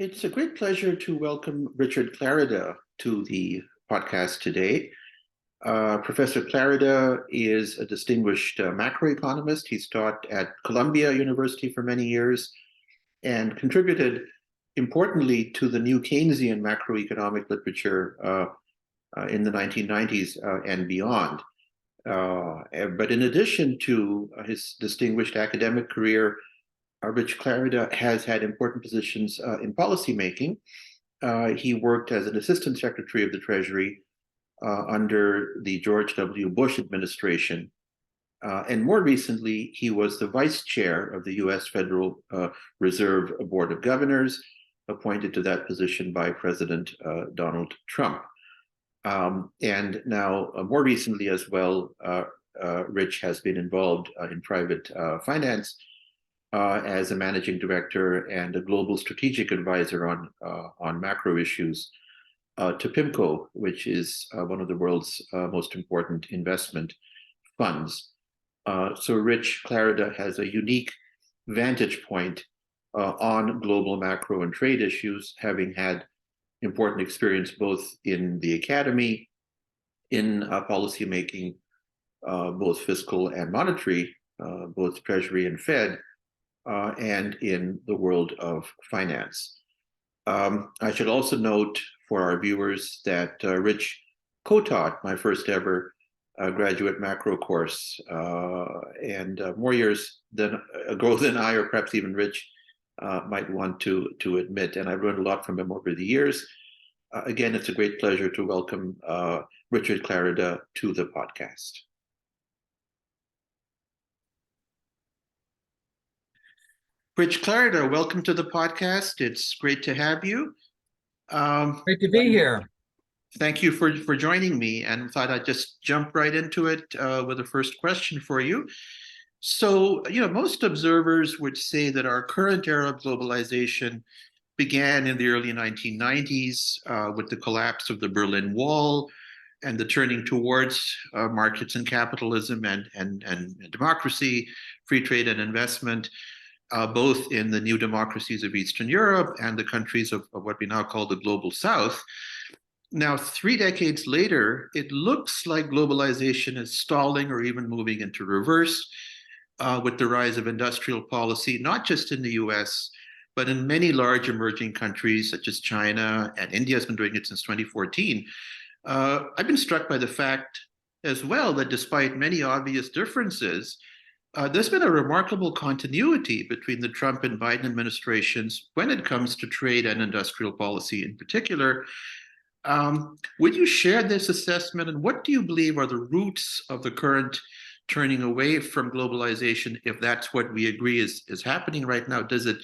It's a great pleasure to welcome Richard Clarida to the podcast today. Professor Clarida is a distinguished macroeconomist. He's taught at Columbia University for many years and contributed importantly to the new Keynesian macroeconomic literature in the 1990s and beyond. But in addition to his distinguished academic career, Rich Clarida has had important positions in policymaking. He worked as an assistant secretary of the Treasury under the George W. Bush administration. And more recently, he was the vice chair of the US Federal Reserve Board of Governors, appointed to that position by President Donald Trump. And now, more recently as well, Rich has been involved in private finance as a managing director and a global strategic advisor on macro issues to PIMCO, which is one of the world's most important investment funds. So Rich Clarida has a unique vantage point on global macro and trade issues, having had important experience both in the academy, in policymaking, both fiscal and monetary, both Treasury and Fed, and in the world of finance. I should also note for our viewers that Rich co-taught my first ever graduate macro course, and more years ago than I, or perhaps even Rich, might want to admit. And I've learned a lot from him over the years. Again, it's a great pleasure to welcome Richard Clarida to the podcast. Rich Clarida, welcome to the podcast. It's great to have you. Great to be here. Thank you for joining me, and thought I'd just jump right into it with the first question for you. So, most observers would say that our current era of globalization began in the early 1990s with the collapse of the Berlin Wall and the turning towards markets and capitalism and democracy, free trade and investment. Both in the new democracies of Eastern Europe and the countries of what we now call the Global South. Now, 3 decades later, it looks like globalization is stalling or even moving into reverse with the rise of industrial policy, not just in the US, but in many large emerging countries such as China, and India has been doing it since 2014. I've been struck by the fact as well that despite many obvious differences, there's been a remarkable continuity between the Trump and Biden administrations when it comes to trade and industrial policy in particular. Would you share this assessment, and what do you believe are the roots of the current turning away from globalization, if that's what we agree is happening right now? Does it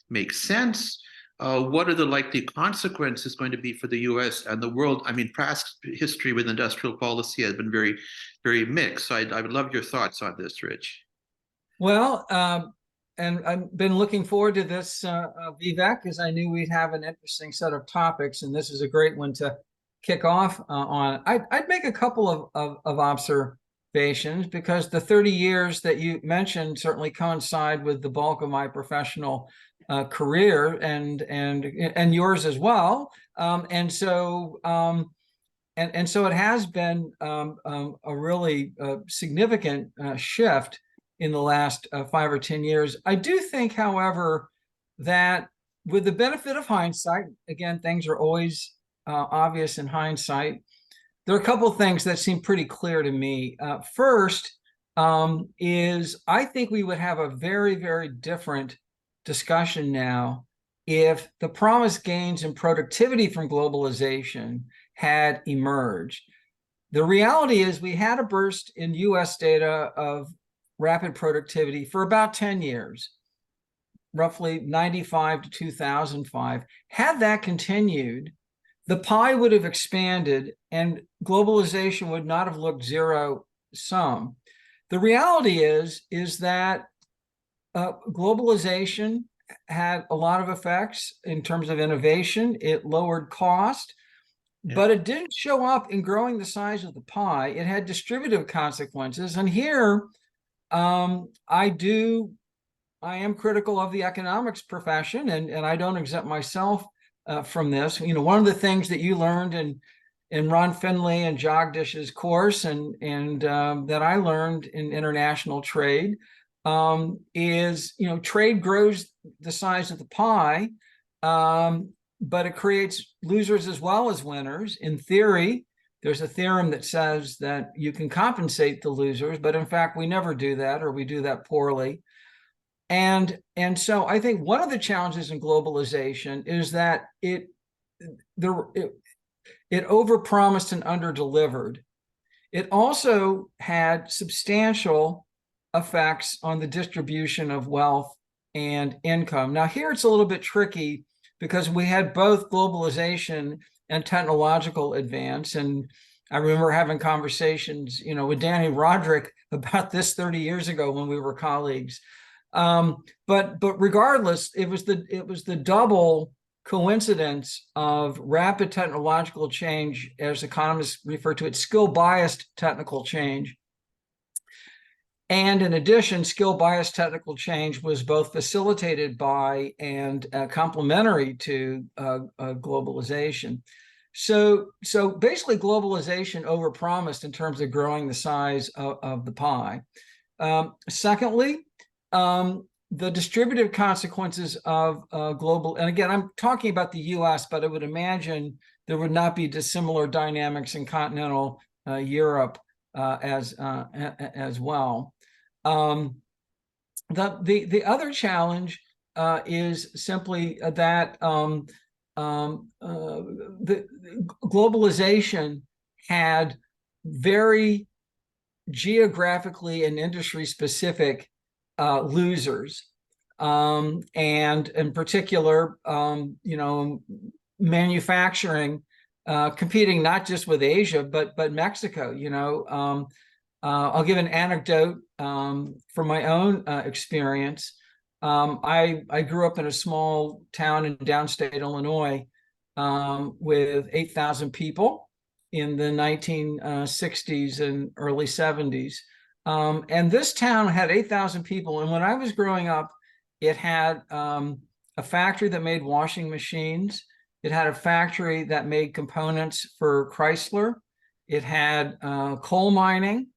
make sense? What are the likely consequences going to be for the US and the world? I mean, past history with industrial policy has been very, very mixed. So I would love your thoughts on this, Rich. Well, and I've been looking forward to this, Vivek, because I knew we'd have an interesting set of topics, and this is a great one to kick off on. I'd make a couple of observations, because the 30 years that you mentioned certainly coincide with the bulk of my professional career and yours as well. And so it has been a really significant shift in the last 5 or 10 years. I do think, however, that with the benefit of hindsight, again, things are always obvious in hindsight, there are a couple of things that seem pretty clear to me. First is I think we would have a very, very different discussion now if the promised gains in productivity from globalization had emerged. The reality is we had a burst in US data of rapid productivity for about 10 years, roughly 95 to 2005. Had that continued, the pie would have expanded and globalization would not have looked zero-sum. The reality is that globalization had a lot of effects in terms of innovation. It lowered cost, but it didn't show up in growing the size of the pie. It had distributive consequences. And here, I do am critical of the economics profession, and I don't exempt myself from this. One of the things that you learned in Ron Finley and Jagdish's course, and that I learned in international trade, is trade grows the size of the pie, but it creates losers as well as winners. In theory, there's a theorem that says that you can compensate the losers, but in fact, we never do that, or we do that poorly. And so I think one of the challenges in globalization is that it overpromised and underdelivered. It also had substantial effects on the distribution of wealth and income. Now, here it's a little bit tricky because we had both globalization and technological advance. And I remember having conversations, with Danny Roderick about this 30 years ago when we were colleagues. But regardless, it was the double coincidence of rapid technological change, as economists refer to it, skill-biased technical change. And in addition, skill-biased technical change was both facilitated by and complementary to globalization. So basically, globalization overpromised in terms of growing the size of the pie. Secondly, the distributive consequences of global, and again, I'm talking about the US, but I would imagine there would not be dissimilar dynamics in continental Europe as well. The other challenge is simply that the globalization had very geographically and industry specific losers, and in particular, manufacturing competing not just with Asia but Mexico. I'll give an anecdote from my own experience. I grew up in a small town in downstate Illinois with 8,000 people in the 1960s and early 70s. And this town had 8,000 people. And when I was growing up, it had a factory that made washing machines. It had a factory that made components for Chrysler. It had coal mining.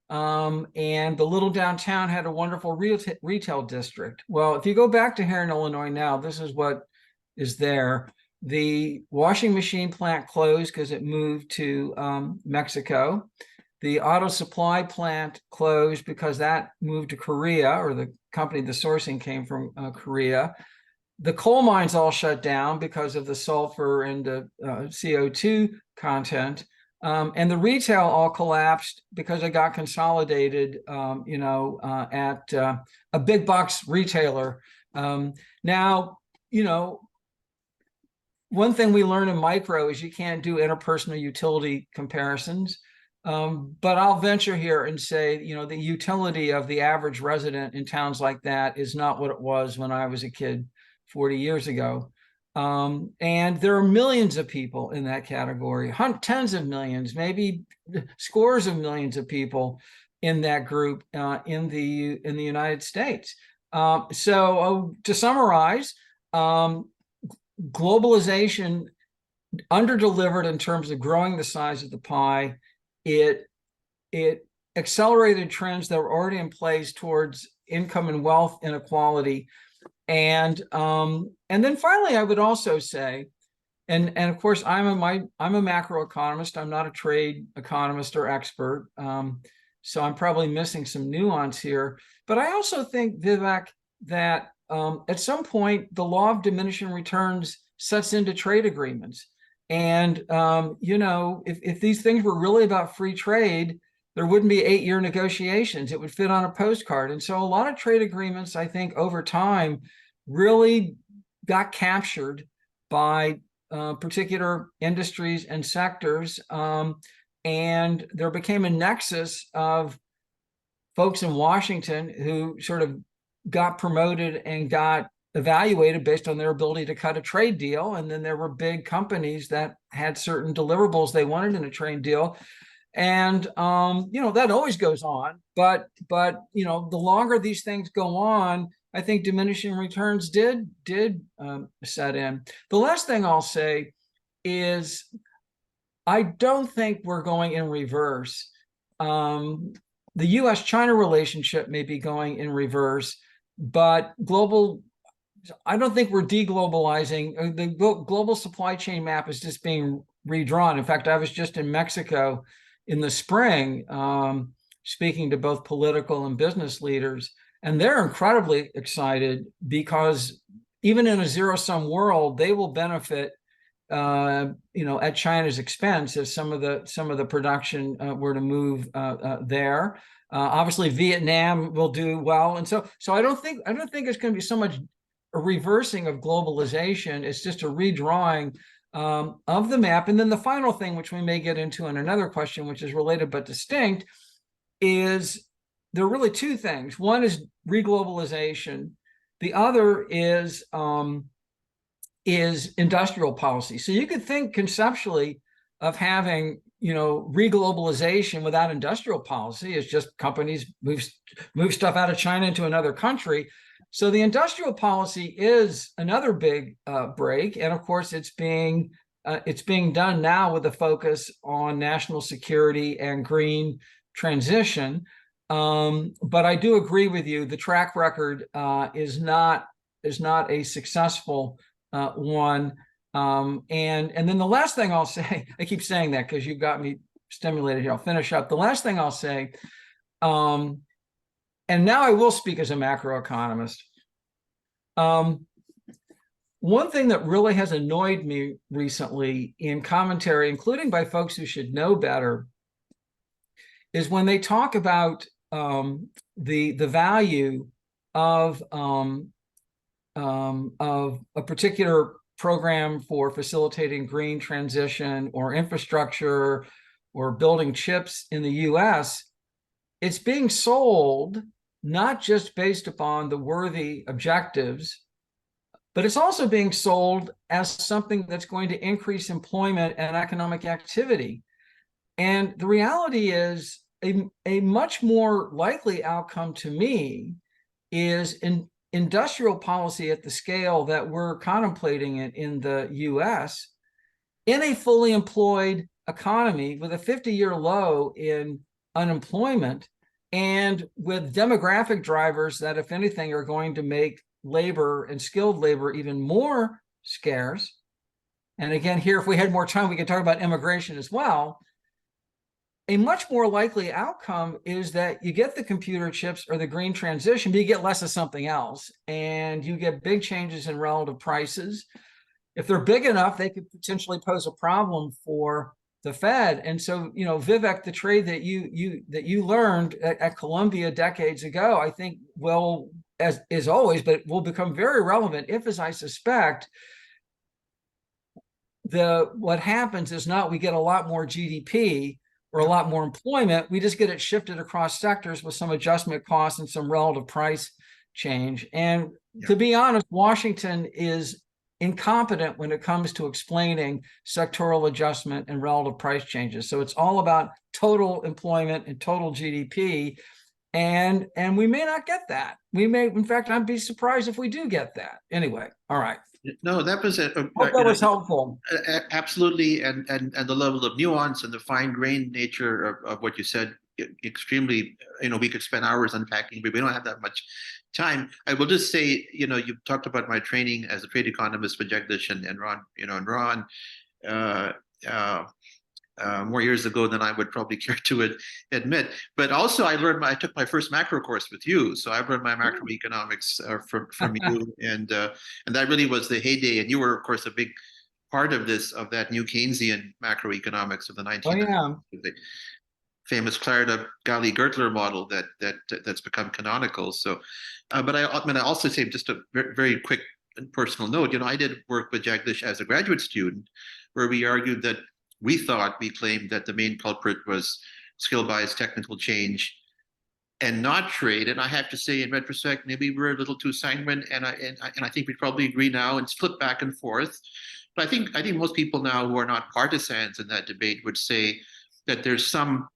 And the little downtown had a wonderful retail district. Well, if you go back to here in Illinois now, this is what is there. The washing machine plant closed because it moved to Mexico. The auto supply plant closed because that moved to Korea, or the company, the sourcing came from Korea. The coal mines all shut down because of the sulfur and the CO2 content. And the retail all collapsed because it got consolidated, at a big box retailer. Now, one thing we learn in micro is you can't do interpersonal utility comparisons. But I'll venture here and say, the utility of the average resident in towns like that is not what it was when I was a kid 40 years ago. And there are millions of people in that category, tens of millions, maybe scores of millions of people in that group in the United States. So to summarize, globalization underdelivered in terms of growing the size of the pie. It accelerated trends that were already in place towards income and wealth inequality. And then finally, I would also say, and of course, I'm a macroeconomist. I'm not a trade economist or expert, so I'm probably missing some nuance here. But I also think, Vivek, that at some point the law of diminishing returns sets into trade agreements. And if these things were really about free trade, there wouldn't be 8-year negotiations. It would fit on a postcard. And so a lot of trade agreements, I think, over time really got captured by particular industries and sectors. And there became a nexus of folks in Washington who sort of got promoted and got evaluated based on their ability to cut a trade deal. And then there were big companies that had certain deliverables they wanted in a trade deal. And, that always goes on. But the longer these things go on, I think diminishing returns did set in. The last thing I'll say is I don't think we're going in reverse. The U.S.-China relationship may be going in reverse, but I don't think we're deglobalizing. The global supply chain map is just being redrawn. In fact, I was just in Mexico in the spring, speaking to both political and business leaders, and they're incredibly excited because even in a zero-sum world, they will benefit, at China's expense if some of the production were to move there. Obviously, Vietnam will do well, and so I don't think it's going to be so much a reversing of globalization. It's just a redrawing of the map. And then the final thing, which we may get into in another question, which is related but distinct, is there are really two things. One is reglobalization. The other is industrial policy. So you could think conceptually of having, reglobalization without industrial policy. It's just companies move stuff out of China into another country. So the industrial policy is another big break, and of course it's being done now with a focus on national security and green transition. But I do agree with you. The track record is not a successful one. And then the last thing I'll say, I keep saying that because you've got me stimulated here. I'll finish up. The last thing I'll say. And now I will speak as a macroeconomist. One thing that really has annoyed me recently in commentary, including by folks who should know better, is when they talk about the value of a particular program for facilitating green transition or infrastructure or building chips in the U.S. It's being sold not just based upon the worthy objectives, but it's also being sold as something that's going to increase employment and economic activity. And the reality is a much more likely outcome to me is in industrial policy at the scale that we're contemplating it in the US, in a fully employed economy with a 50-year low in unemployment, and with demographic drivers that, if anything, are going to make labor and skilled labor even more scarce. And again, here, if we had more time, we could talk about immigration as well. A much more likely outcome is that you get the computer chips or the green transition, but you get less of something else, and you get big changes in relative prices. If they're big enough, they could potentially pose a problem for the Fed. And so, Vivek, the trade that you learned at Columbia decades ago, I think will, as always, but will become very relevant if, as I suspect, what happens is not we get a lot more GDP or a lot more employment, we just get it shifted across sectors with some adjustment costs and some relative price change. And to be honest, Washington is incompetent when it comes to explaining sectoral adjustment and relative price changes. So it's all about total employment and total GDP. And we may not get that. We may, in fact, I'd be surprised if we do get that. Anyway, all right. No, that was hope that was helpful. Absolutely, and the level of nuance and the fine-grained nature of what you said, extremely. We could spend hours unpacking, but we don't have that much time. I will just say, you've talked about my training as a trade economist with Jagdish and Ron, more years ago than I would probably care to admit. But also, I took my first macro course with you, so I learned my macroeconomics from you, and that really was the heyday. And you were, of course, a big part of that new Keynesian macroeconomics of the 1990s, the famous Clarida Galli-Gertler model that's become canonical. So, but I also say, just a very, very quick personal note. I did work with Jagdish as a graduate student, where we argued that we claimed that the main culprit was skill-biased technical change and not trade. And I have to say, in retrospect, maybe we're a little too sanguine, and I think we probably agree now and split back and forth. But I think most people now who are not partisans in that debate would say that there's some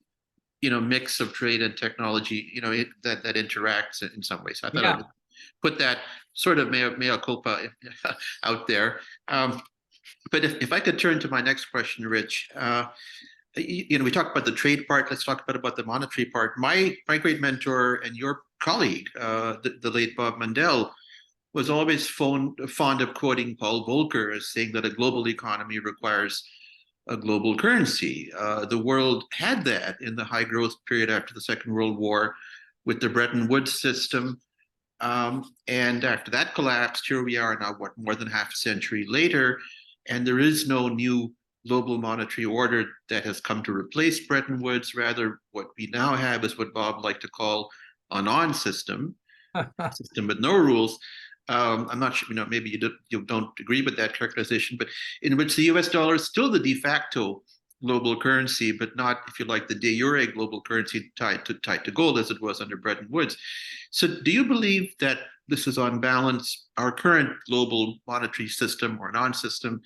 mix of trade and technology that interacts in some ways. I thought put that sort of mea culpa out there. But if I could turn to my next question, Rich, we talked about the trade part. Let's talk about the monetary part. My great mentor and your colleague, the late Bob Mundell, was always fond of quoting Paul Volcker as saying that a global economy requires a global currency. The world had that in the high growth period after the Second World War with the Bretton Woods system. And after that collapsed, here we are now, more than half a century later, and there is no new global monetary order that has come to replace Bretton Woods. Rather, what we now have is what Bob liked to call a non-system, system with no rules. I'm not sure, maybe you don't agree with that characterization, but in which the US dollar is still the de facto global currency, but not, if you like, the de jure global currency tied to gold as it was under Bretton Woods. So do you believe that this is on balance, our current global monetary system or non-system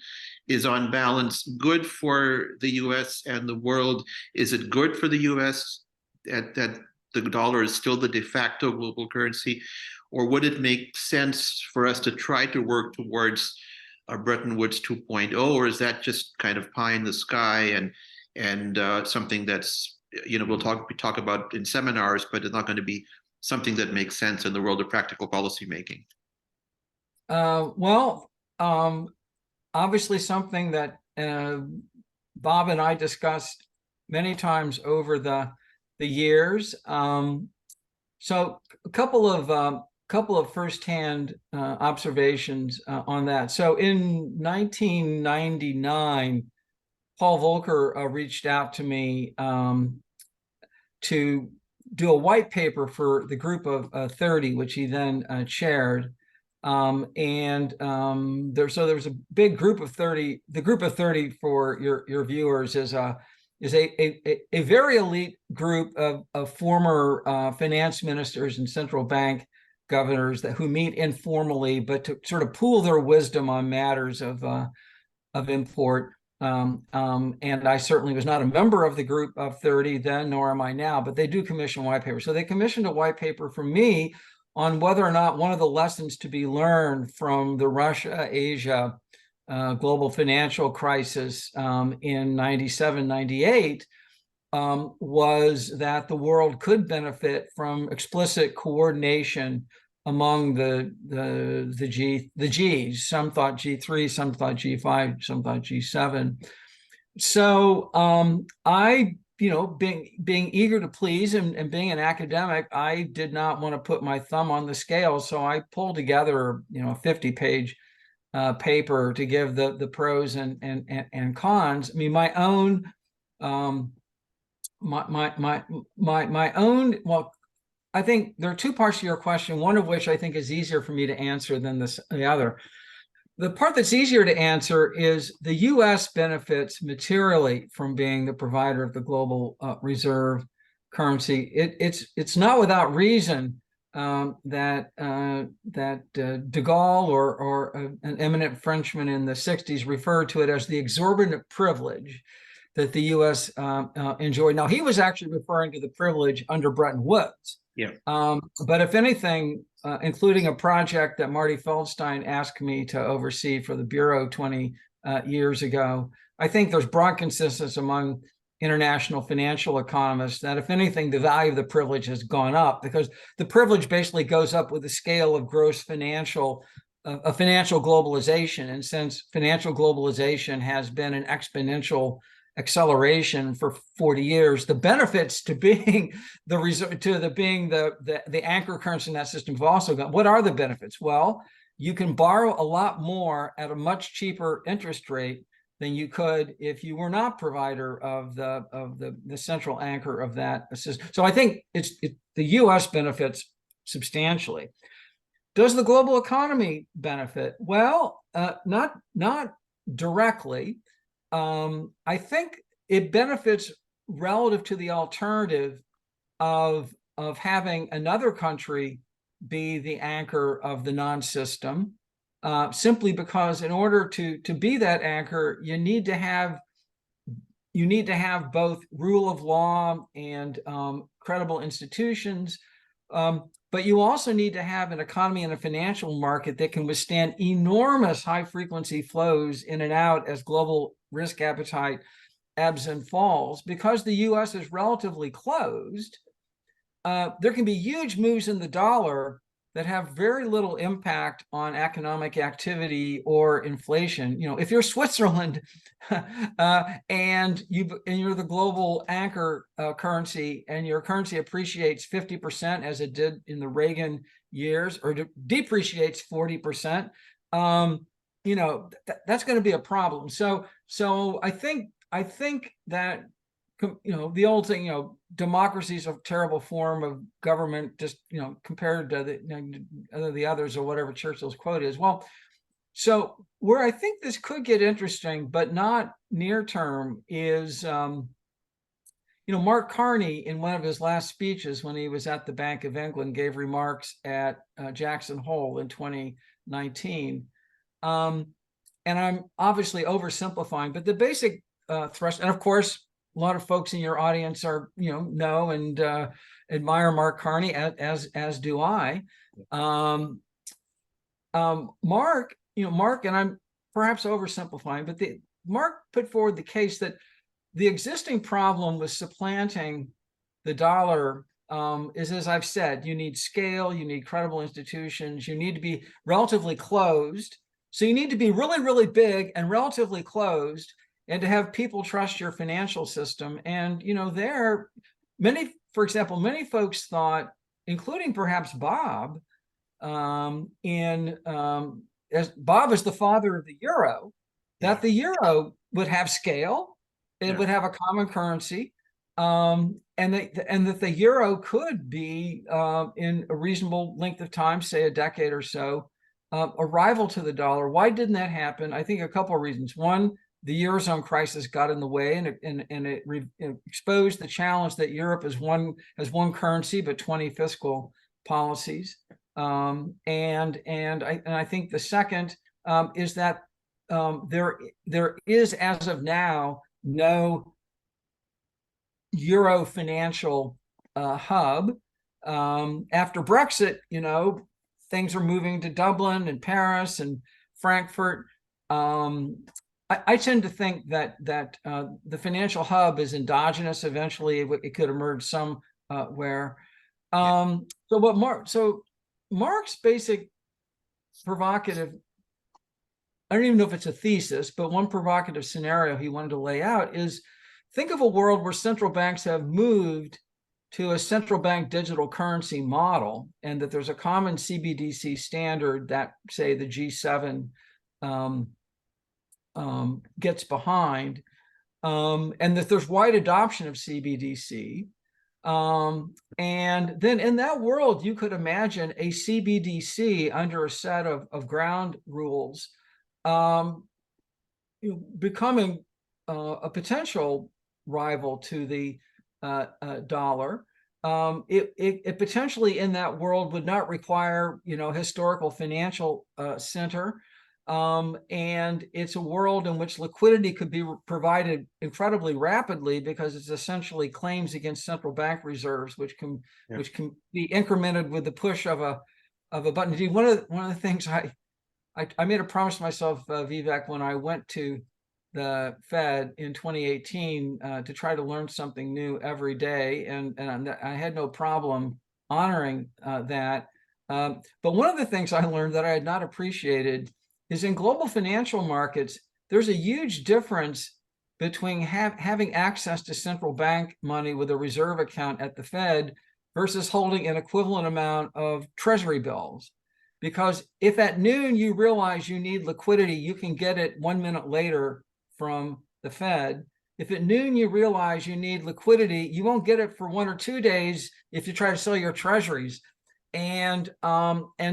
is on balance good for the US and the world? Is it good for the US that the dollar is still the de facto global currency? Or would it make sense for us to try to work towards a Bretton Woods 2.0, or is that just kind of pie in the sky and something that's, we'll talk about in seminars, but it's not going to be something that makes sense in the world of practical policy making? Obviously something that Bob and I discussed many times over the years. So a couple of firsthand observations on that. So in 1999, Paul Volcker reached out to me to do a white paper for the group of 30, which he then chaired. There was a big group of 30. The group of 30, for your viewers, is a very elite group of former finance ministers and central bank governors who meet informally, but to sort of pool their wisdom on matters of import. And I certainly was not a member of the group of 30 then, nor am I now, but they do commission white papers. So they commissioned a white paper from me on whether or not one of the lessons to be learned from the Russia-Asia global financial crisis in 97, 98 was that the world could benefit from explicit coordination among the Gs. Some thought G3, some thought G5, some thought G7. So I, being eager to please and being an academic, I did not want to put my thumb on the scale. So I pulled together, a 50-page paper to give the pros and cons. I mean, my own, well, I think there are two parts to your question, one of which I think is easier for me to answer than the other. The part that's easier to answer is the U.S. benefits materially from being the provider of the global reserve currency. It's not without reason that de Gaulle or an eminent Frenchman in the 60s referred to it as the exorbitant privilege that the U.S. enjoyed. Now, he was actually referring to the privilege under Bretton Woods. Yeah. But if anything, including a project that Marty Feldstein asked me to oversee for the Bureau 20 years ago, I think there's broad consensus among international financial economists that, if anything, the value of the privilege has gone up, because the privilege basically goes up with the scale of gross financial globalization. And since financial globalization has been an exponential acceleration for 40 years, the benefits to being the anchor currency in that system have also gone. What are the benefits? Well, you can borrow a lot more at a much cheaper interest rate than you could if you were not provider of the central anchor of that system. So I think the U.S. benefits substantially. Does the global economy benefit? Well, not directly. I think it benefits relative to the alternative of having another country be the anchor of the non-system, simply because in order to be that anchor, you need to have both rule of law and credible institutions, But you also need to have an economy and a financial market that can withstand enormous high-frequency flows in and out as global risk appetite ebbs and falls. Because the U.S. is relatively closed, there can be huge moves in the dollar that have very little impact on economic activity or inflation. You know, if you're Switzerland and you're the global anchor currency, and your currency appreciates 50% as it did in the Reagan years, or depreciates 40%, you know, that's going to be a problem. So I think that, you know, the old thing, you know, democracy is a terrible form of government, just, you know, compared to the others, or whatever Churchill's quote is. Well, so where I think this could get interesting, but not near term, is, you know, Mark Carney, in one of his last speeches when he was at the Bank of England, gave remarks at Jackson Hole in 2019. And I'm obviously oversimplifying, but the basic thrust, and of course, a lot of folks in your audience are, you know and admire Mark Carney, as do I. Mark, and I'm perhaps oversimplifying, but Mark put forward the case that the existing problem with supplanting the dollar is, as I've said, you need scale, you need credible institutions, you need to be relatively closed. So you need to be really, really big and relatively closed, and to have people trust your financial system. And, you know, for example, many folks thought, including perhaps Bob, as Bob is the father of the euro, that the euro would have scale, it would have a common currency, and that the euro could be, in a reasonable length of time, say a decade or so, a rival to the dollar. Why didn't that happen? I think a couple of reasons. One, the Eurozone crisis got in the way, and it exposed the challenge that Europe has one currency but 20 fiscal policies. And I think the second is that there is, as of now, no Euro financial hub. After Brexit, you know, things are moving to Dublin and Paris and Frankfurt. I tend to think that the financial hub is endogenous. Eventually, it could emerge somewhere. So Mark's basic provocative, I don't even know if it's a thesis, but one provocative scenario he wanted to lay out is, think of a world where central banks have moved to a central bank digital currency model, and that there's a common CBDC standard that, say, the G7 gets behind, and that there's wide adoption of CBDC. And then in that world, you could imagine a CBDC under a set of ground rules becoming a potential rival to the dollar. It potentially, in that world, would not require, you know, historical financial center. And it's a world in which liquidity could be provided incredibly rapidly, because it's essentially claims against central bank reserves, which can be incremented with the push of a button. Indeed, one of the things I made a promise to myself, Vivek, when I went to the Fed in 2018 to try to learn something new every day, and I had no problem honoring that. But one of the things I learned that I had not appreciated is, in global financial markets, there's a huge difference between having access to central bank money with a reserve account at the Fed versus holding an equivalent amount of Treasury bills. Because if at noon you realize you need liquidity, you can get it 1 minute later from the Fed. If at noon you realize you need liquidity, you won't get it for 1 or 2 days if you try to sell your treasuries. And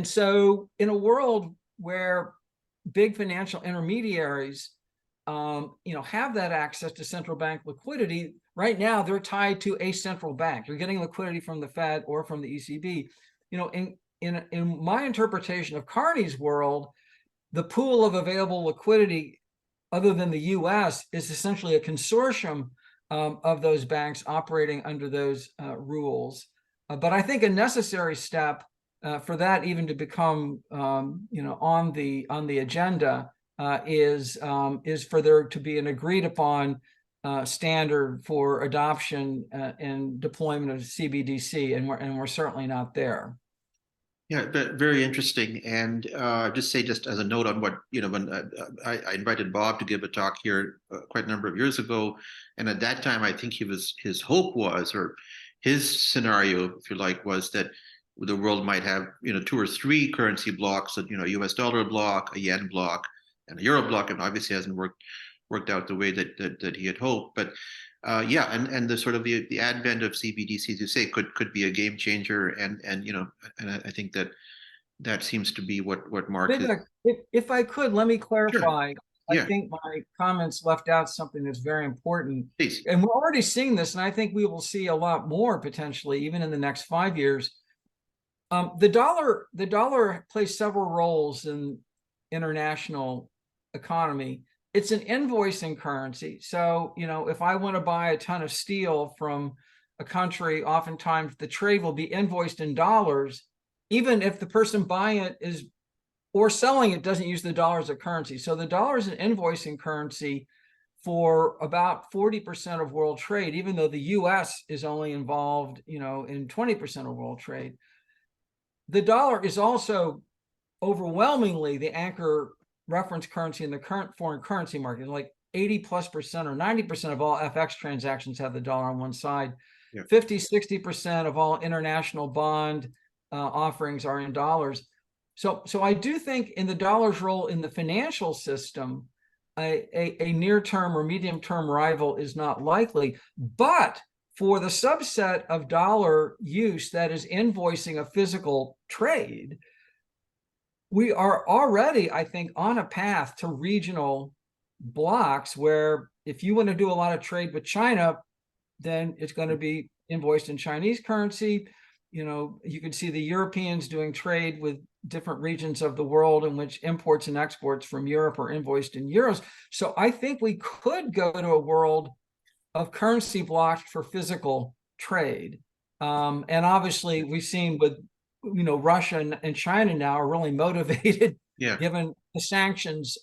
so in a world where big financial intermediaries have that access to central bank liquidity, right now they're tied to a central bank. You're getting liquidity from the Fed or from the ECB. In my interpretation of Carney's world, the pool of available liquidity, other than the US, is essentially a consortium of those banks operating under those rules. But I think a necessary step for that even to become on the agenda is for there to be an agreed upon standard for adoption and deployment of CBDC, and we're certainly not there. Yeah, very interesting. And just as a note on what, when I invited Bob to give a talk here quite a number of years ago, and at that time, I think his hope was, or his scenario, if you like, was that the world might have, 2 or 3 currency blocks, a US dollar block, a yen block, and a euro block, and obviously hasn't worked out the way that he had hoped. But yeah, and the sort of the advent of CBDC, as you say, could be a game changer, and I think that seems to be what Mark is. If I could, let me clarify. Sure. I Yeah. think my comments left out something that's very important. Please. And we're already seeing this, and I think we will see a lot more potentially, even in the next 5 years. The dollar plays several roles in international economy. It's an invoicing currency. So, if I want to buy a ton of steel from a country, oftentimes the trade will be invoiced in dollars, even if the person buying it or selling it doesn't use the dollar as a currency. So the dollar is an invoicing currency for about 40% of world trade, even though the US is only involved, in 20% of world trade. The dollar is also overwhelmingly the anchor reference currency in the current foreign currency market. Like 80+% or 90% of all FX transactions have the dollar on one side. Yeah. 50-60% of all international bond offerings are in dollars. So I do think in the dollar's role in the financial system, a near-term or medium-term rival is not likely. But for the subset of dollar use that is invoicing a physical trade, we are already, I think, on a path to regional blocks where if you want to do a lot of trade with China, then it's going to be invoiced in Chinese currency. You can see the Europeans doing trade with different regions of the world in which imports and exports from Europe are invoiced in euros. So I think we could go to a world of currency blocks for physical trade. And obviously we've seen with, Russia and China now are really motivated, yeah, given the sanctions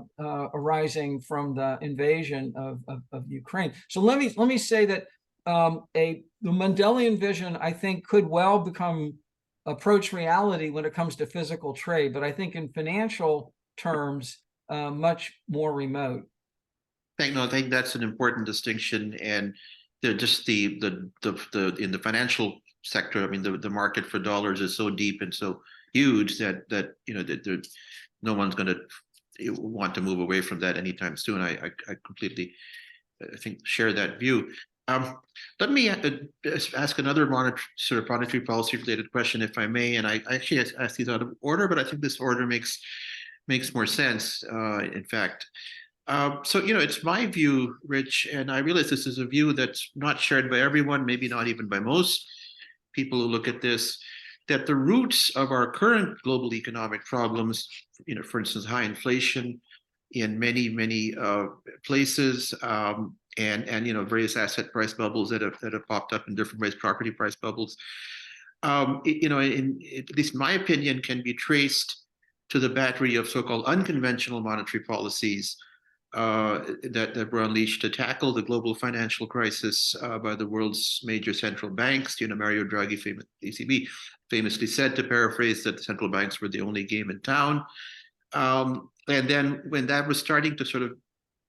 arising from the invasion of Ukraine. So let me say that the Mendelian vision, I think, could well approach reality when it comes to physical trade, but I think in financial terms, much more remote. I think that's an important distinction, and just the in the financial sector, I mean, the market for dollars is so deep and so huge that no one's going to want to move away from that anytime soon. I completely, I think, share that view. Let me ask another monetary policy related question, if I may. And I actually asked these out of order, but I think this order makes more sense. In fact. So, it's my view, Rich, and I realize this is a view that's not shared by everyone, maybe not even by most people who look at this, that the roots of our current global economic problems, for instance, high inflation in many places, and various asset price bubbles that have popped up in different ways, property price bubbles, in at least my opinion, can be traced to the battery of so-called unconventional monetary policies that were unleashed to tackle the global financial crisis by the world's major central banks. Mario Draghi, ECB, famously said, to paraphrase, that the central banks were the only game in town. And then when that was starting to sort of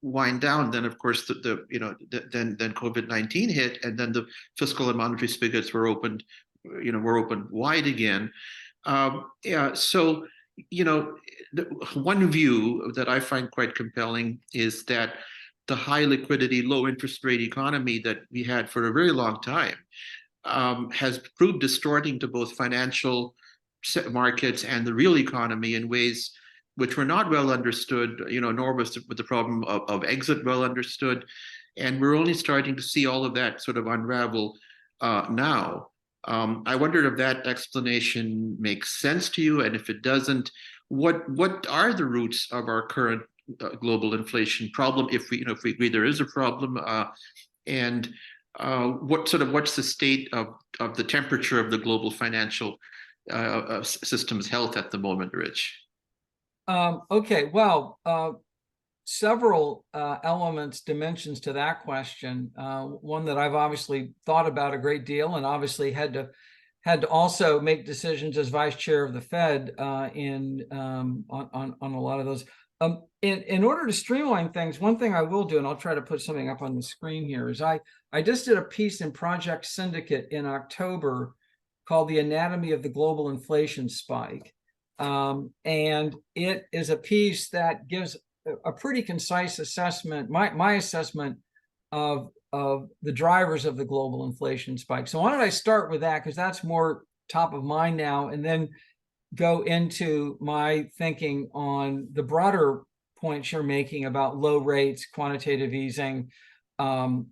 wind down, then of course then COVID-19 hit, and then the fiscal and monetary spigots were opened wide again. So one view that I find quite compelling is that the high liquidity, low interest rate economy that we had for a very long time has proved distorting to both financial markets and the real economy in ways which were not well understood, nor was the problem of exit well understood. And we're only starting to see all of that sort of unravel now. I wondered if that explanation makes sense to you, and if it doesn't, what are the roots of our current global inflation problem, if we agree there is a problem, and what's the state of of the temperature of the global financial system's health at the moment, Rich? Okay, well, several elements, dimensions to that question. One that I've obviously thought about a great deal, and obviously had to also make decisions as vice chair of the Fed on a lot of those. In order to streamline things, one thing I will do, and I'll try to put something up on the screen here, is I just did a piece in Project Syndicate in October called "The Anatomy of the Global Inflation Spike," and it is a piece that gives a pretty concise assessment, my assessment of the drivers of the global inflation spike. So why don't I start with that, because that's more top of mind now, and then go into my thinking on the broader points you're making about low rates, quantitative easing,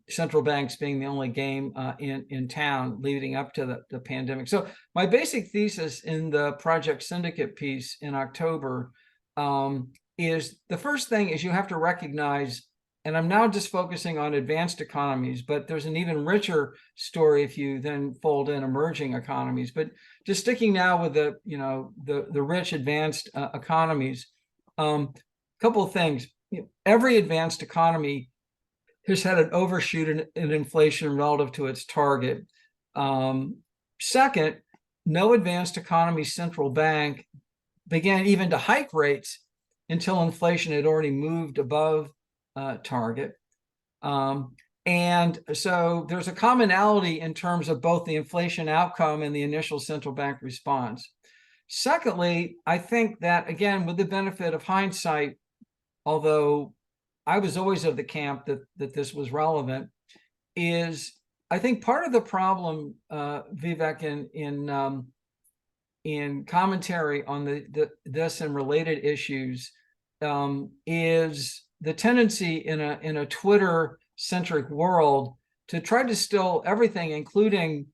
central banks being the only game in town leading up to the pandemic. So my basic thesis in the Project Syndicate piece in October is the first thing is you have to recognize, and I'm now just focusing on advanced economies, but there's an even richer story if you then fold in emerging economies. But just sticking now with the rich advanced economies, couple of things. Every advanced economy has had an overshoot in inflation relative to its target. Second, no advanced economy central bank began even to hike rates until inflation had already moved above target. And so there's a commonality in terms of both the inflation outcome and the initial central bank response. Secondly, I think that, again, with the benefit of hindsight, although I was always of the camp that this was relevant, is I think part of the problem, Vivek, in commentary on this and related issues, is the tendency in a Twitter-centric world to try to distill everything, including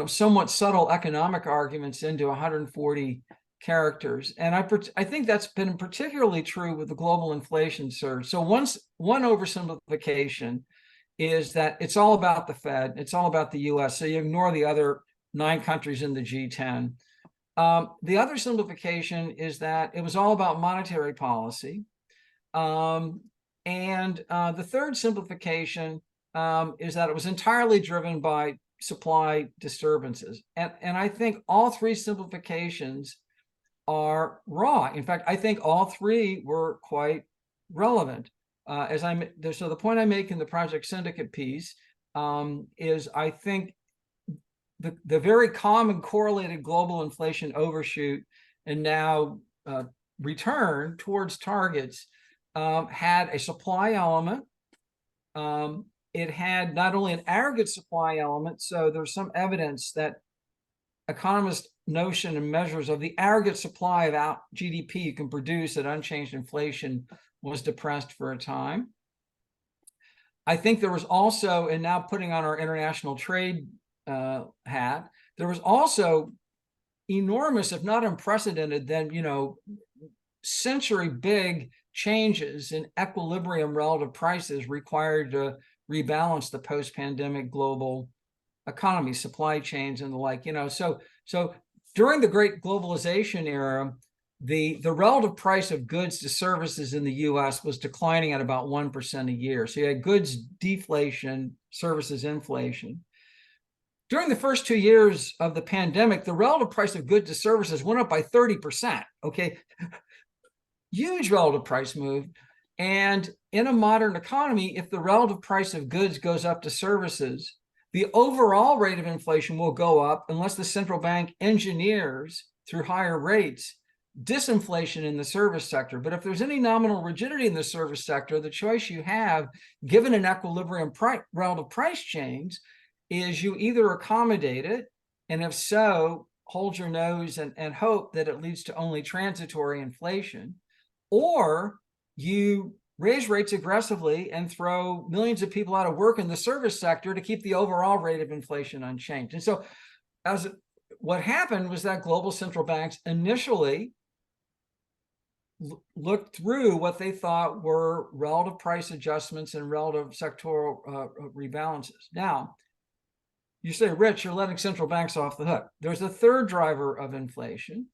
somewhat subtle economic arguments, into 140 characters. And I think that's been particularly true with the global inflation surge. So one oversimplification is that it's all about the Fed, it's all about the US. So you ignore the other 9 countries in the G10. The other simplification is that it was all about monetary policy. And the third simplification is that it was entirely driven by supply disturbances. And I think all 3 simplifications are wrong. In fact, I think all 3 were quite relevant. So the point I make in the Project Syndicate piece is I think the very common correlated global inflation overshoot and now return towards targets had a supply element. It had not only an aggregate supply element, so there's some evidence that economists' notion and measures of the aggregate supply of GDP you can produce at unchanged inflation was depressed for a time. I think there was also, and now putting on our international trade hat, there was also enormous, if not unprecedented, then century big changes in equilibrium relative prices required to rebalance the post-pandemic global economy, supply chains, and the like. So during the great globalization era, the relative price of goods to services in the US was declining at about 1% a year. So you had goods deflation, services inflation. During the first 2 years of the pandemic, the relative price of goods to services went up by 30%. Okay, huge relative price move. And in a modern economy, if the relative price of goods goes up to services, the overall rate of inflation will go up unless the central bank engineers, through higher rates, disinflation in the service sector. But if there's any nominal rigidity in the service sector, the choice you have, given an equilibrium relative price change, is you either accommodate it, and if so, hold your nose and hope that it leads to only transitory inflation, or you raise rates aggressively and throw millions of people out of work in the service sector to keep the overall rate of inflation unchanged. And so what happened was that global central banks initially looked through what they thought were relative price adjustments and relative sectoral rebalances. Now, you say, Rich, you're letting central banks off the hook. There's a third driver of inflation,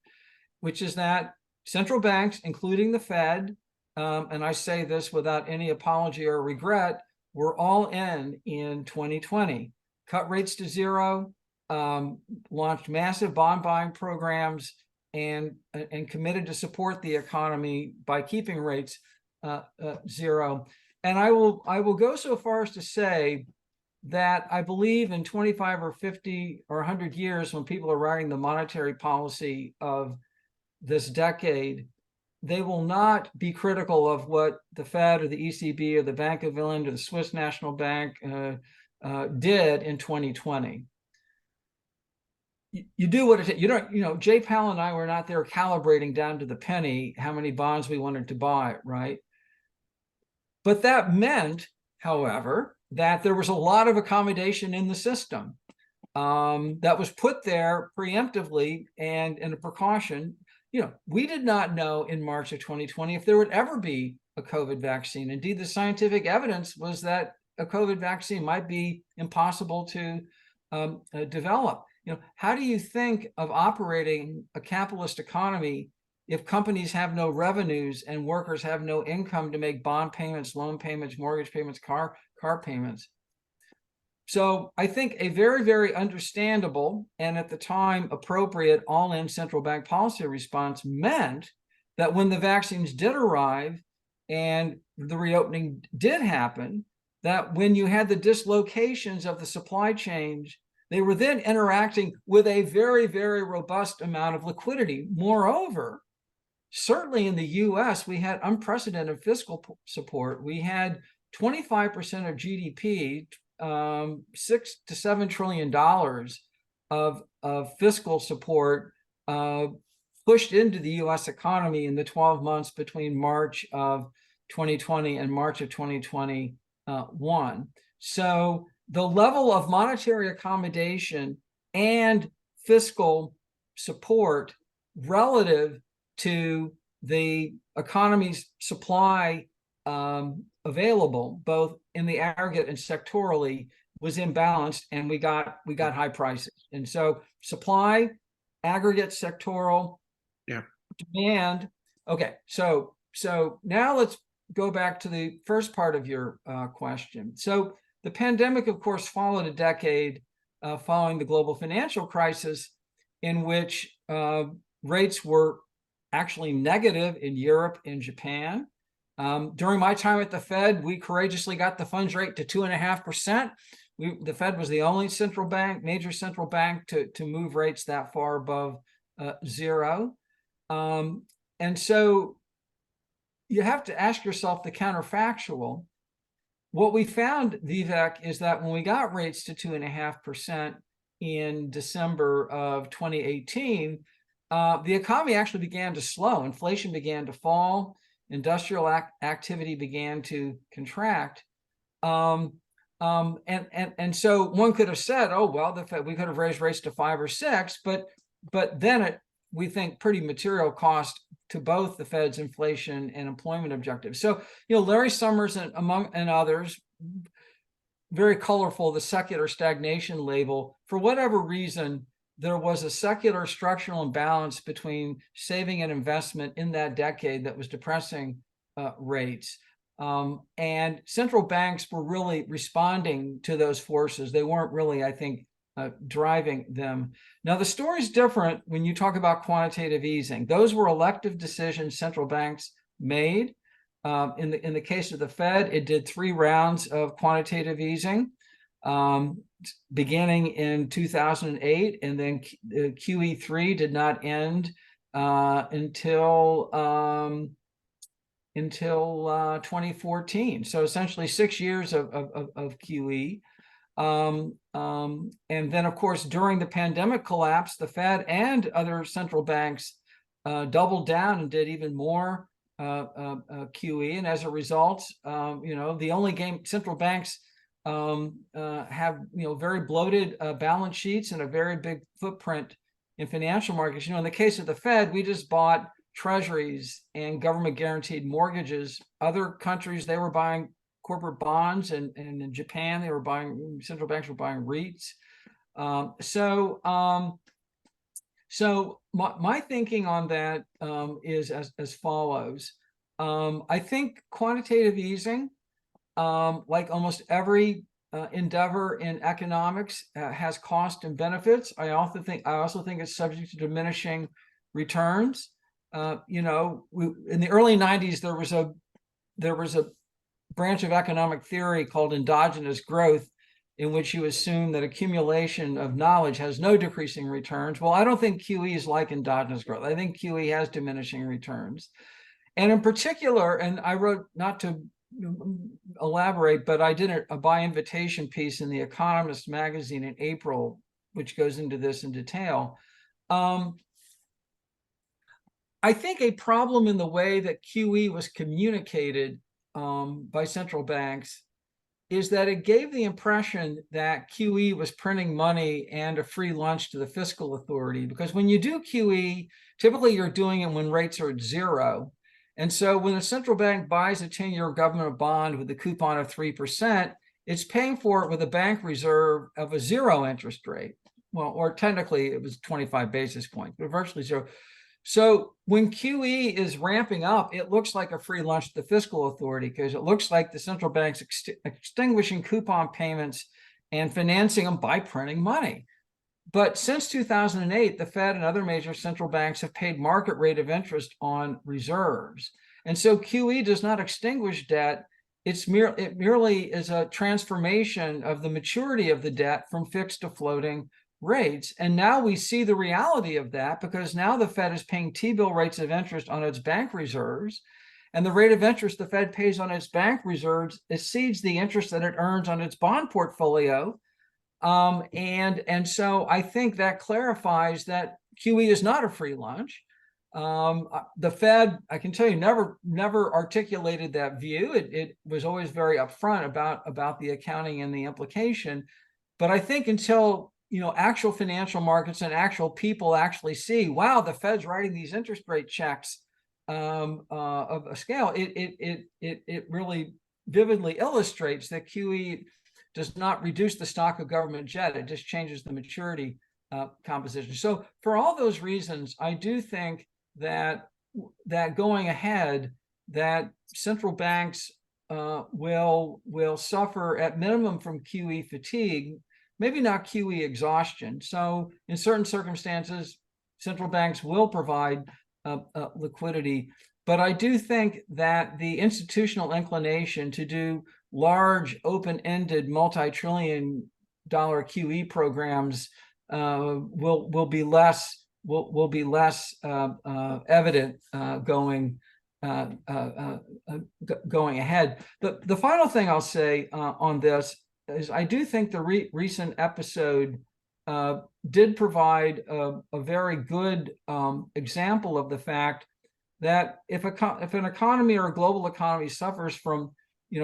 which is that central banks, including the Fed, and I say this without any apology or regret, were all in 2020. Cut rates to zero, launched massive bond buying programs, and committed to support the economy by keeping rates zero. And I will go so far as to say that I believe in 25 or 50 or 100 years, when people are writing the monetary policy of this decade, they will not be critical of what the Fed or the ECB or the Bank of England or the Swiss National Bank did in 2020. You do what it, you don't, Jay Powell and I were not there calibrating down to the penny how many bonds we wanted to buy, right? But that meant, however, that there was a lot of accommodation in the system that was put there preemptively and in a precaution. We did not know in March of 2020 if there would ever be a COVID vaccine. Indeed, the scientific evidence was that a COVID vaccine might be impossible to develop. How do you think of operating a capitalist economy if companies have no revenues and workers have no income to make bond payments, loan payments, mortgage payments, car payments? So I think a very, very understandable and at the time appropriate all-in central bank policy response meant that when the vaccines did arrive and the reopening did happen, that when you had the dislocations of the supply chains, they were then interacting with a very, very robust amount of liquidity. Moreover, certainly in the US, we had unprecedented fiscal support. We had 25% of GDP, $6 to $7 trillion of fiscal support pushed into the US economy in the 12 months between March of 2020 and March of 2021. So the level of monetary accommodation and fiscal support relative to the economy's supply available, both in the aggregate and sectorally, was imbalanced, and we got high prices. And so supply, aggregate, sectoral, demand. Okay, so now let's go back to the first part of your question. So the pandemic, of course, followed a decade following the global financial crisis, in which rates were actually negative in Europe and Japan. During my time at the Fed, we courageously got the funds rate to 2.5%. The Fed was the only major central bank to move rates that far above zero. And so you have to ask yourself the counterfactual. What we found, Vivek, is that when we got rates to 2.5% in December of 2018, the economy actually began to slow. Inflation began to fall. Industrial activity began to contract. And so one could have said, oh, well, we could have raised rates to 5 or 6, but then we think pretty material cost to both the Fed's inflation and employment objectives. So, Larry Summers and others, very colorful, the secular stagnation label. For whatever reason, there was a secular structural imbalance between saving and investment in that decade that was depressing rates. And central banks were really responding to those forces. They weren't really, I think, driving them. Now, the story's different when you talk about quantitative easing. Those were elective decisions central banks made. In the case of the Fed, it did 3 rounds of quantitative easing, beginning in 2008, and then QE3 did not end until 2014. So essentially 6 years of QE. And then, of course, during the pandemic collapse, the Fed and other central banks doubled down and did even more QE. And as a result, the only game central banks have, very bloated balance sheets and a very big footprint in financial markets. In the case of the Fed, we just bought treasuries and government guaranteed mortgages. Other countries, they were buying corporate bonds, and in Japan, central banks were buying REITs. So my thinking on that is as follows. I think quantitative easing, like almost every endeavor in economics, has cost and benefits. I also think it's subject to diminishing returns. In the early 90s, there was a branch of economic theory called endogenous growth, in which you assume that accumulation of knowledge has no decreasing returns. Well, I don't think QE is like endogenous growth. I think QE has diminishing returns. And in particular, and I wrote, not to elaborate, but I did a by invitation piece in The Economist magazine in April, which goes into this in detail. I think a problem in the way that QE was communicated by central banks is that it gave the impression that QE was printing money and a free lunch to the fiscal authority. Because when you do QE, typically you're doing it when rates are at zero. And so when the central bank buys a 10-year government bond with a coupon of 3%, it's paying for it with a bank reserve of a zero interest rate. Well, or technically it was 25 basis points, but virtually zero. So when QE is ramping up, it looks like a free lunch to the fiscal authority, because it looks like the central bank's extinguishing coupon payments and financing them by printing money. But since 2008, the Fed and other major central banks have paid market rate of interest on reserves. And so QE does not extinguish debt. It merely is a transformation of the maturity of the debt from fixed to floating rates. And now we see the reality of that, because now the Fed is paying T-bill rates of interest on its bank reserves. And the rate of interest the Fed pays on its bank reserves exceeds the interest that it earns on its bond portfolio. And so I think that clarifies that QE is not a free lunch. The Fed, I can tell you, never articulated that view. It was always very upfront about the accounting and the implication. But I think until actual financial markets and actual people actually see, wow, the Fed's writing these interest rate checks of a scale, it really vividly illustrates that QE does not reduce the stock of government debt. It just changes the maturity composition. So for all those reasons, I do think that going ahead, that central banks will suffer at minimum from QE fatigue, maybe not QE exhaustion. So in certain circumstances, central banks will provide liquidity. But I do think that the institutional inclination to do large, open-ended, multi-trillion-dollar QE programs will be less evident going ahead. The final thing I'll say on this is I do think the recent episode did provide a very good example of the fact that if an economy or a global economy suffers from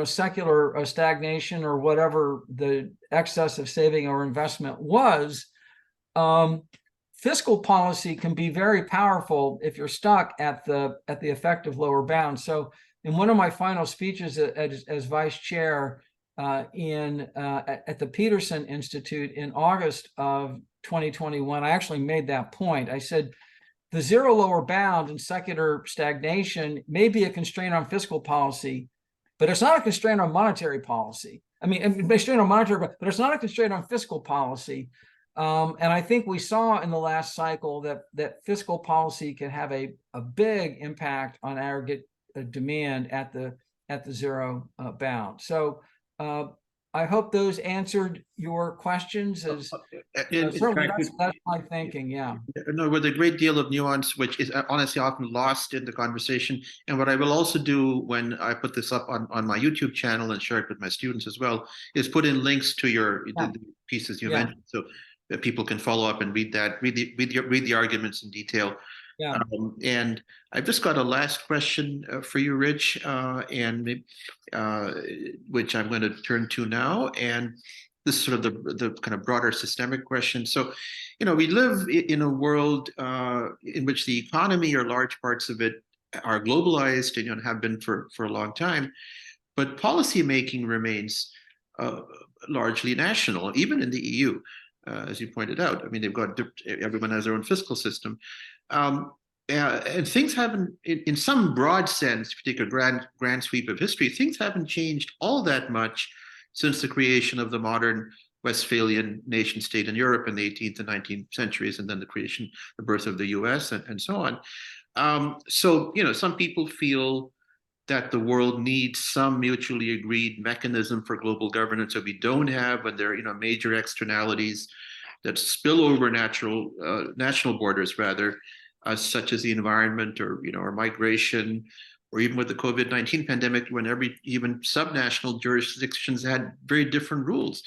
secular stagnation or whatever the excess of saving or investment was, fiscal policy can be very powerful if you're stuck at the effective lower bound. So in one of my final speeches as vice chair at the Peterson Institute in August of 2021, I actually made that point. I said, the zero lower bound and secular stagnation may be a constraint on fiscal policy, but it's not a constraint on monetary policy. I mean, a constraint on monetary, but it's not a constraint on fiscal policy. And I think we saw in the last cycle that fiscal policy can have a big impact on aggregate demand at the zero bound. So I hope those answered your questions. Certainly that's my thinking, yeah. No, with a great deal of nuance, which is honestly often lost in the conversation. And what I will also do when I put this up on my YouTube channel and share it with my students as well, is put in links to the pieces you mentioned, so that people can follow up and read the arguments in detail. Yeah. And I've just got a last question for you, Rich, which I'm going to turn to now. And this is sort of the kind of broader systemic question. So, we live in a world in which the economy, or large parts of it, are globalized and have been for a long time, but policy making remains largely national, even in the EU. as you pointed out. I mean, everyone has their own fiscal system. Um, and things haven't, in some broad sense, if you take a grand sweep of history, things haven't changed all that much since the creation of the modern Westphalian nation state in Europe in the 18th and 19th centuries, and then the birth of the US, and so on. So, some people feel that the world needs some mutually agreed mechanism for global governance that we don't have when there are, major externalities that spill over national borders, rather, such as the environment or migration, or even with the COVID-19 pandemic, when even subnational jurisdictions had very different rules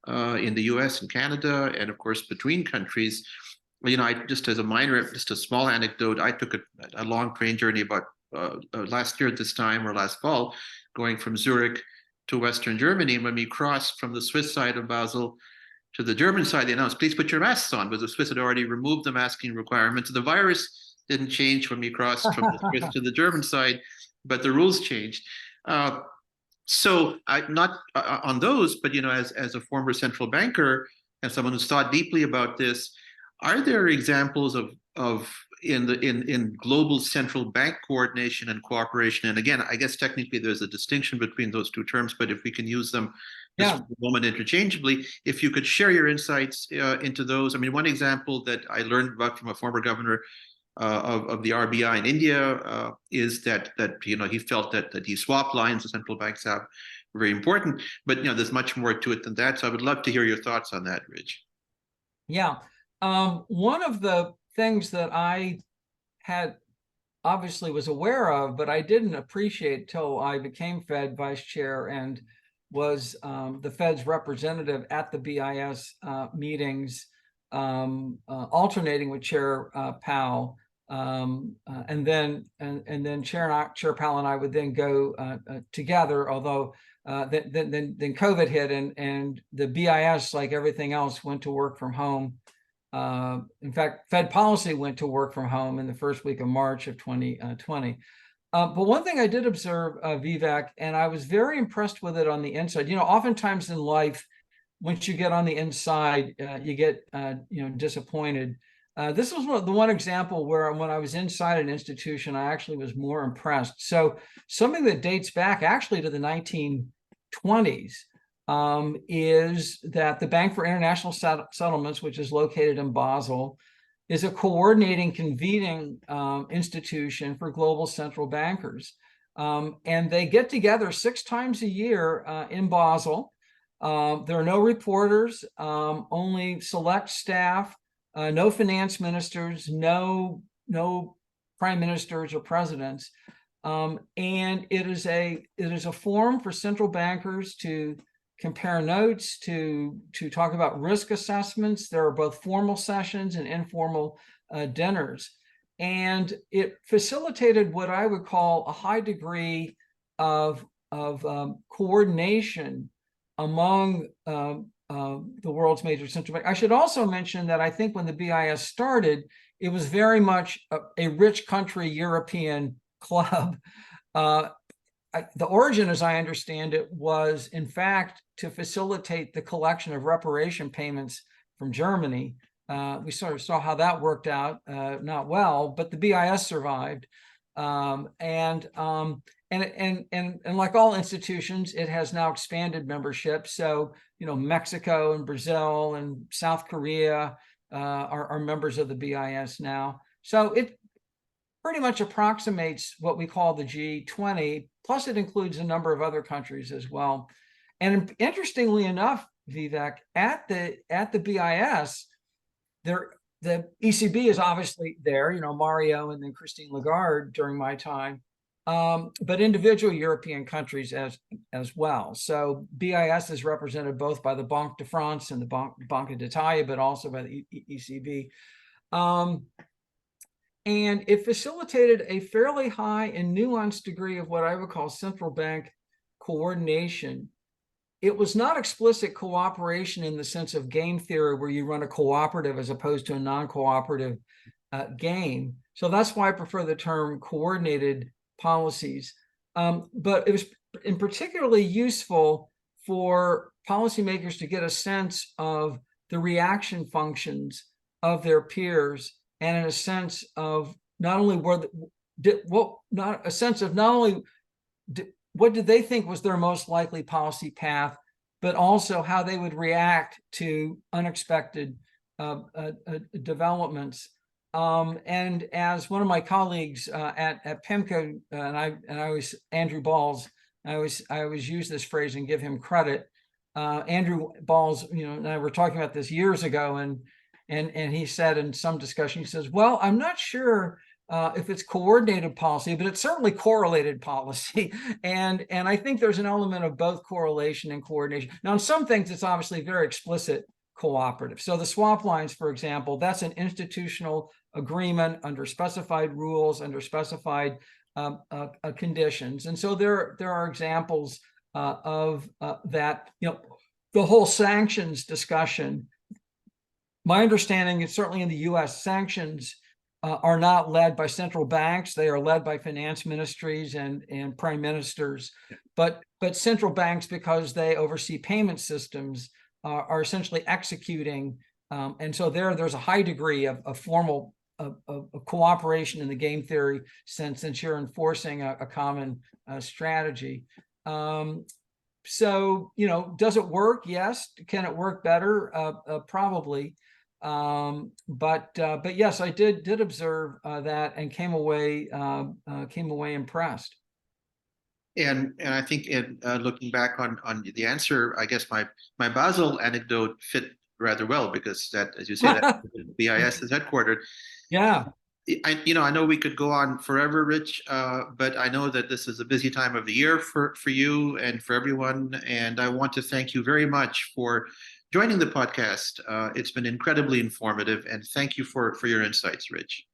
in the US and Canada, and of course between countries. Just as just a small anecdote, I took a long train journey about last year at this time, or last fall, going from Zurich to Western Germany. And when we crossed from the Swiss side of Basel to the German side, they announced, please put your masks on, but the Swiss had already removed the masking requirements. The virus didn't change when we crossed from the Swiss to the German side, but the rules changed. So I'm not on those, but as a former central banker and someone who's thought deeply about this, are there examples of in global central bank coordination and cooperation? And again, I guess technically there's a distinction between those two terms, but if we can use them just for a moment interchangeably, if you could share your insights into those. I mean, one example that I learned about from a former governor of the RBI in India is that he felt that the swap lines the central banks have are very important, but there's much more to it than that. So I would love to hear your thoughts on that, Rich. Yeah. One of the things that I had obviously was aware of, but I didn't appreciate till I became Fed vice chair and was the Fed's representative at the BIS meetings, alternating with Chair Powell, and then Chair Powell and I would then go together. Although then COVID hit, and the BIS, like everything else, went to work from home. In fact, Fed policy went to work from home in the first week of March of 2020. But one thing I did observe, Vivek, and I was very impressed with it on the inside. Oftentimes in life, once you get on the inside, you get disappointed. This was the one example where when I was inside an institution, I actually was more impressed. So something that dates back actually to the 1920s. Is that the Bank for International Settlements, which is located in Basel, is a coordinating, convening institution for global central bankers. And they get together 6 times a year in Basel. There are no reporters, only select staff, no finance ministers, no prime ministers or presidents. And it is a forum for central bankers to compare notes, to talk about risk assessments. There are both formal sessions and informal dinners. And it facilitated what I would call a high degree of coordination among the world's major central banks. I should also mention that I think when the BIS started, it was very much a rich country European club. The origin, as I understand it, was in fact to facilitate the collection of reparation payments from Germany. We sort of saw how that worked out, not well, but the BIS survived. And like all institutions, it has now expanded membership. So, Mexico and Brazil and South Korea are members of the BIS now. So it pretty much approximates what we call the G20, plus it includes a number of other countries as well. And interestingly enough, Vivek, at the BIS, the ECB is obviously there, Mario and then Christine Lagarde during my time, but individual European countries as well. So BIS is represented both by the Banque de France and the Banque d'Italia, but also by the ECB. And it facilitated a fairly high and nuanced degree of what I would call central bank coordination. It was not explicit cooperation in the sense of game theory, where you run a cooperative as opposed to a non-cooperative game. So that's why I prefer the term coordinated policies. But it was particularly useful for policymakers to get a sense of the reaction functions of their peers, and in a sense of not only what did they think was their most likely policy path, but also how they would react to unexpected developments. And as one of my colleagues at PIMCO, and I was Andrew Balls, I always use this phrase and give him credit. Andrew Balls, and I were talking about this years ago, and he said in some discussion, he says, "Well, I'm not sure if it's coordinated policy, but it's certainly correlated policy." And I think there's an element of both correlation and coordination. Now, in some things, it's obviously very explicit cooperative. So the swap lines, for example, that's an institutional agreement under specified rules, under specified conditions. And so there are examples of that. The whole sanctions discussion, my understanding is certainly in the US, sanctions are not led by central banks. They are led by finance ministries and prime ministers. But central banks, because they oversee payment systems, are essentially executing. And so there's a high degree of formal cooperation in the game theory sense, since you're enforcing a common strategy. So, does it work? Yes. Can it work better? Probably. But yes, I did observe that and came away impressed. And I think in looking back on the answer, I guess my Basel anecdote fit rather well, because that, as you say, that BIS is headquartered. Yeah. I know we could go on forever, Rich, but I know that this is a busy time of the year for you and for everyone. And I want to thank you very much for joining the podcast. It's been incredibly informative, and thank you for your insights, Rich.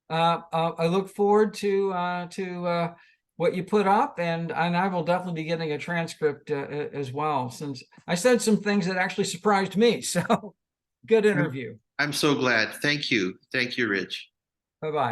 I look forward to what you put up, and I will definitely be getting a transcript as well, since I said some things that actually surprised me. So good interview. I'm so glad. Thank you. Thank you, Rich. Bye-bye.